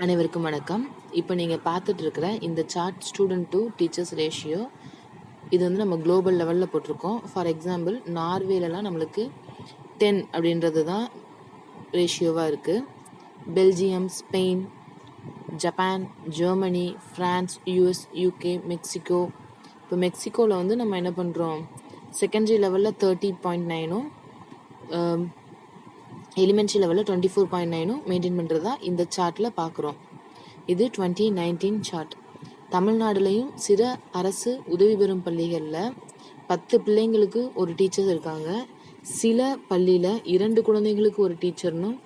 அனைவருக்கும் வணக்கம். இப்போ நீங்கள் பார்த்துட்டு இருக்கிற இந்த chart student to teachers ratio. இது வந்து நம்ம குளோபல் லெவலில் போட்டிருக்கோம். ஃபார் எக்ஸாம்பிள் நார்வேலலாம் நம்மளுக்கு 10 அப்படின்றது தான் ரேஷியோவாக இருக்குது. Belgium, Spain, Japan, Germany, France, US, UK, Mexico. இப்போ மெக்சிகோவில் வந்து நம்ம என்ன பண்ணுறோம், செகண்டரி லெவலில் 30.9 எலிமெண்ட்ரி லெவலில் 24.9 மெயின்டைன் பண்ணுறதா இந்த சார்ட்டில் பார்க்குறோம். இது 2019 சார்ட். தமிழ்நாடுலேயும் சில அரசு உதவி பெறும் பள்ளிகளில் 10 பிள்ளைங்களுக்கு ஒரு டீச்சர் இருக்காங்க. சில பள்ளியில் 2 குழந்தைங்களுக்கு ஒரு டீச்சர்னும்,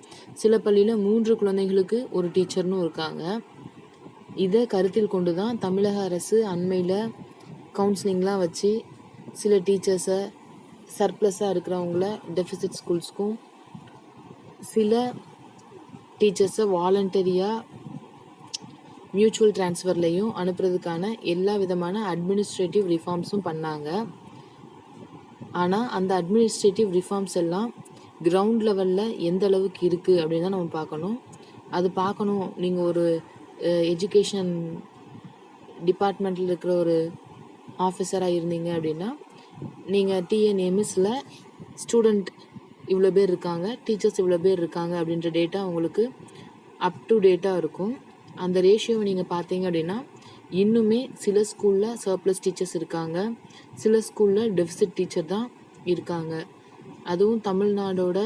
சில பள்ளியில் 3 குழந்தைங்களுக்கு ஒரு டீச்சர்னும் இருக்காங்க. இதை கருத்தில் கொண்டு தான் தமிழக அரசு அண்மையில் கவுன்சிலிங்லாம் வச்சு சில டீச்சர்ஸை சர்ப்ளஸாக இருக்கிறவங்கள டெஃபிசிட் ஸ்கூல்ஸ்க்கும், சில டீச்சர்ஸை வாலண்டரியாக மியூச்சுவல் ட்ரான்ஸ்ஃபர்லையும் அனுப்புறதுக்கான எல்லா விதமான அட்மினிஸ்ட்ரேட்டிவ் ரிஃபார்ம்ஸும் பண்ணாங்க. ஆனால் அந்த அட்மினிஸ்ட்ரேட்டிவ் ரிஃபார்ம்ஸ் எல்லாம் கிரவுண்ட் லெவலில் எந்த அளவுக்கு இருக்குது அப்படின்னு தான் நம்ம பார்க்கணும். அது பார்க்கணும். நீங்கள் ஒரு எஜுகேஷன் டிபார்ட்மெண்ட்டில் இருக்கிற ஒரு ஆஃபீஸராக இருந்தீங்க அப்படின்னா, நீங்கள் டிஎன்எம்எஸில் ஸ்டூடெண்ட் இவ்வளோ பேர் இருக்காங்க, டீச்சர்ஸ் இவ்வளோ பேர் இருக்காங்க அப்படின்ற டேட்டா உங்களுக்கு அப் டு டேட்டாக இருக்கும். அந்த ரேஷியோவை நீங்கள் பார்த்தீங்க அப்படின்னா, இன்னுமே சில ஸ்கூலில் சர்ப்ளஸ் டீச்சர்ஸ் இருக்காங்க, சில ஸ்கூலில் டெஃபிசிட் டீச்சர் தான் இருக்காங்க. அதுவும் தமிழ்நாடோட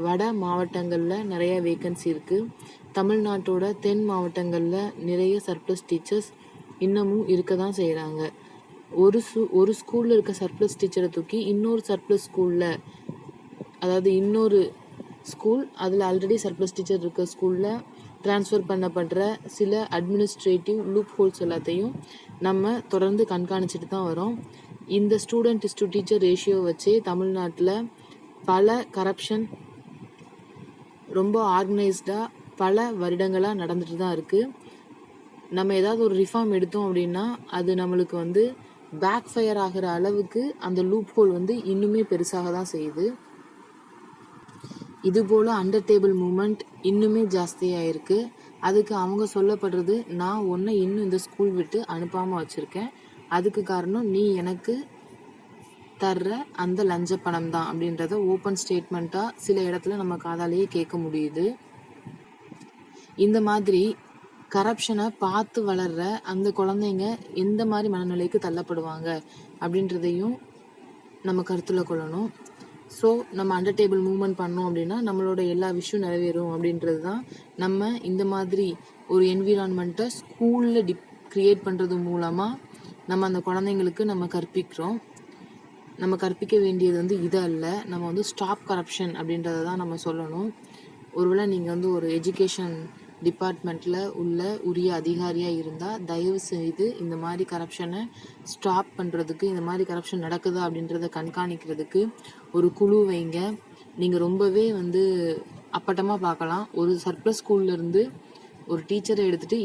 வட மாவட்டங்களில் நிறைய வேக்கன்சி இருக்குது. தமிழ்நாட்டோட தென் மாவட்டங்களில் நிறைய சர்ப்ளஸ் டீச்சர்ஸ் இன்னமும் இருக்க தான் செய்கிறாங்க. ஒரு ஸ்கூலில் இருக்க சர்ப்ளஸ் டீச்சரை தூக்கி இன்னொரு சர்ப்ளஸ் ஸ்கூலில், அதாவது இன்னொரு ஸ்கூல் அதில் ஆல்ரெடி சர்ப்ளஸ் டீச்சர் இருக்க ஸ்கூலில் ட்ரான்ஸ்ஃபர் பண்ணப்படுற சில அட்மினிஸ்ட்ரேட்டிவ் லூப் ஹோல்ஸ் எல்லாத்தையும் நம்ம தொடர்ந்து கண்காணிச்சுட்டு தான் வரோம். இந்த ஸ்டூடெண்ட் டு டீச்சர் ரேஷியோ வச்சு தமிழ்நாட்டில் பல கரப்ஷன் ரொம்ப ஆர்கனைஸ்டாக பல வருடங்களாக நடந்துட்டு தான் இருக்குது. நம்ம ஏதாவது ஒரு ரிஃபார்ம் எடுத்தோம் அப்படின்னா அது நம்மளுக்கு வந்து பேக் ஃபயர் ஆகிற அளவுக்கு அந்த லூப் ஹோல் வந்து இன்னுமே பெருசாக தான் செய்யுது. இதுபோல் அண்டர் டேபிள் மூமெண்ட் இன்னுமே ஜாஸ்தியாக இருக்குது. அதுக்கு அவங்க சொல்லப்படுறது, நான் உன்னை இன்னும் இந்த ஸ்கூல் விட்டு அனுப்பாமல் வச்சுருக்கேன், அதுக்கு காரணம் நீ எனக்கு தர்ற அந்த லஞ்ச பணம் தான் அப்படின்றத ஓப்பன் ஸ்டேட்மெண்ட்டாக சில இடத்துல நம்ம காதாலேயே கேட்க முடியுது. இந்த மாதிரி கரப்ஷனை பார்த்து வளர்கிற அந்த குழந்தைங்க எந்த மாதிரி மனநிலைக்கு தள்ளப்படுவாங்க அப்படின்றதையும் நம்ம கருத்தில் கொள்ளணும். ஸோ நம்ம அண்டர் டேபிள் மூவ்மெண்ட் பண்ணோம் அப்படின்னா நம்மளோட எல்லா விஷயம் நிறைவேறும் அப்படின்றது தான். நம்ம இந்த மாதிரி ஒரு என்விரான்மெண்ட்டை ஸ்கூலில் க்ரியேட் பண்ணுறது மூலமாக நம்ம அந்த குழந்தைங்களுக்கு நம்ம கற்பிக்கிறோம். நம்ம கற்பிக்க வேண்டியது வந்து இது அல்ல, நம்ம வந்து ஸ்டாப் கரப்ஷன் அப்படின்றத தான் நம்ம சொல்லணும். ஒருவேளை நீங்கள் வந்து ஒரு எஜுகேஷன் டிபார்ட்மெண்ட்டில் உள்ள உரிய அதிகாரியாக இருந்தால் தயவு செய்து இந்த மாதிரி கரப்ஷனை ஸ்டாப் பண்ணுறதுக்கு, இந்த மாதிரி கரப்ஷன் நடக்குதா அப்படின்றத கண்காணிக்கிறதுக்கு ஒரு குழு வைங்க. நீங்கள் ரொம்பவே வந்து அப்பட்டமாக பார்க்கலாம். ஒரு சர்ப்ளஸ் ஸ்கூல்லேருந்து ஒரு டீச்சரை எடுத்துகிட்டு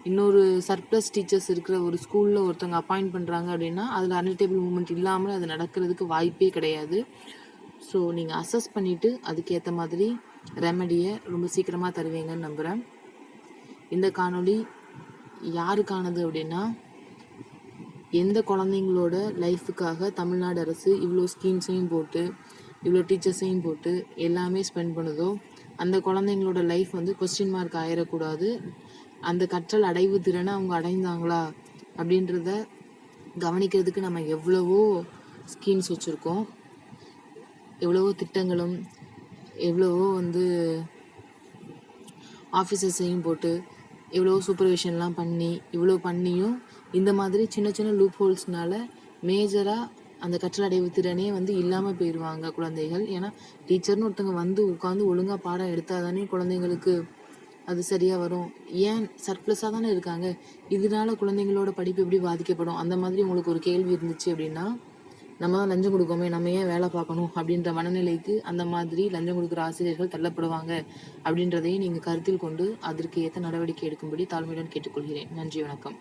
இன்னொரு சர்ப்ளஸ் டீச்சர்ஸ் இருக்கிற ஒரு ஸ்கூலில் ஒருத்தவங்க அப்பாயிண்ட் பண்ணுறாங்க அப்படின்னா அதில் அண்டர் டேபிள் மூவ்மெண்ட் இல்லாமல் அது நடக்கிறதுக்கு வாய்ப்பே கிடையாது. ஸோ நீங்கள் அசஸ் பண்ணிவிட்டு அதுக்கேற்ற மாதிரி ரெமடியை ரொம்ப சீக்கிரமாக தருவீங்கன்னு நம்புகிறேன். இந்த காணொளி யாருக்கானது அப்படின்னா, எந்த குழந்தைங்களோட லைஃபுக்காக தமிழ்நாடு அரசு இவ்வளோ ஸ்கீம்ஸையும் போட்டு இவ்வளோ டீச்சர்ஸையும் போட்டு எல்லாமே ஸ்பெண்ட் பண்ணுதோ அந்த குழந்தைங்களோட லைஃப் வந்து கொஸ்டின் மார்க் ஆயிடக்கூடாது. அந்த கற்றல் அடைவு திறனை அவங்க அடைந்தாங்களா அப்படின்றத கவனிக்கிறதுக்கு நம்ம எவ்வளவோ ஸ்கீம்ஸ் வச்சுருக்கோம், எவ்வளவோ திட்டங்களும் எவ்வளவோ வந்து ஆஃபீஸர்ஸையும் போட்டு எவ்வளோ சூப்பர்விஷன்லாம் பண்ணி இவ்வளோ பண்ணியும் இந்த மாதிரி சின்ன சின்ன லூப் ஹோல்ஸ்னால மேஜராக அந்த கற்றல் அடைவு திறனே வந்து இல்லாமல் போயிடுவாங்க குழந்தைகள். ஏன்னா டீச்சர்னு ஒருத்தவங்க வந்து உட்காந்து ஒழுங்காக பாடம் எடுத்தால் தானே குழந்தைங்களுக்கு அது சரியாக வரும். ஏன் சர்ப்ளஸாக தானே இருக்காங்க, இதனால குழந்தைங்களோட படிப்பு எப்படி பாதிக்கப்படும்? அந்த மாதிரி உங்களுக்கு ஒரு கேள்வி இருந்துச்சு அப்படின்னா, நம்ம தான் லஞ்சம் கொடுக்கோமே, நம்ம ஏன் வேலை பார்க்கணும் அப்படின்ற மனநிலைக்கு அந்த மாதிரி லஞ்சம் கொடுக்குற ஆசிரியர்கள் தள்ளப்படுவாங்க அப்படின்றதையும் நீங்கள் கருத்தில் கொண்டு அதற்கு ஏற்ற நடவடிக்கை எடுக்கும்படி தாழ்மையுடன் கேட்டுக்கொள்கிறேன். நன்றி, வணக்கம்.